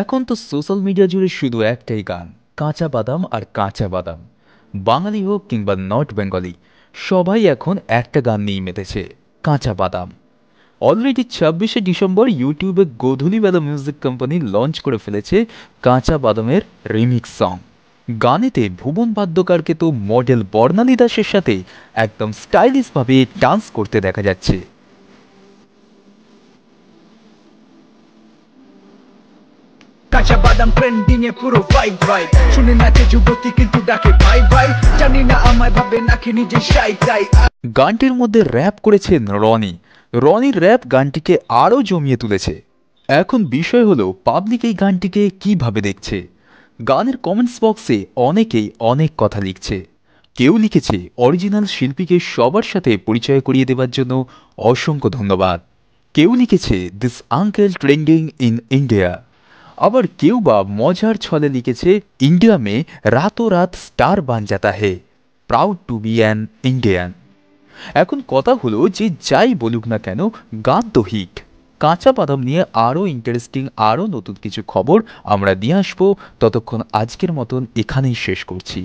এখন তো social media জুড়ে শুধু একটাই গান, কাঁচা বাদাম আর কাঁচা বাদাম। বাঙালি হোক কিংবা নর্থ বেঙ্গলি, সবাই এখন একটা গান নিয়ে মেতেছে, কাঁচা বাদাম। অলরেডি 26শে ডিসেম্বর ইউটিউবে গোধূলিবেলা মিউজিক কোম্পানি লঞ্চ করে ফেলেছে কাঁচা বাদামের রিমিক্স সং। গানেতে ভুবন বাদ্যকারকে তো মডেল বর্ণালী দাসের সাথে একদম স্টাইলিশভাবে ডান্স করতে দেখা যাচ্ছে। কাঁচা বাদাম ট্রেন্ডিং এ পুরো ভাইব ভাইব, শুনে নাচে যুবতী কিন্তু ডাকে ভাই ভাই, জানি না আমায় ভাবে নাকি নিজে শাই তাই। গানটির মধ্যে র্যাপ করেছেন রনির র্যাপ গানটিকে আরও জমিয়ে তুলেছে। এখন বিষয় হলো পাবলিক এই গানটিকে কিভাবে দেখছে। গানের কমেন্টস বক্সে অনেকেই অনেক কথা লিখছে। কেউ লিখেছে অরিজিনাল শিল্পীকে সবার সাথে পরিচয় করিয়ে দেওয়ার জন্য অসংখ্য ধন্যবাদ। কেউ লিখেছে this uncle trending in India. আবার কেউ বা মজার ছলে লিখেছে ইন্ডিয়া মে রাতোঁ রাত স্টার বান জাতা হে, proud to be an Indian. এখন কথা হলো যে যাই বলুক না কেন, গান তো হিট। কাঁচা বাদাম নিয়ে আরও ইন্টারেস্টিং আরও নতুন কিছু খবর আমরা নিয়ে আসবো। ততক্ষণ আজকের মতন এখানেই শেষ করছি।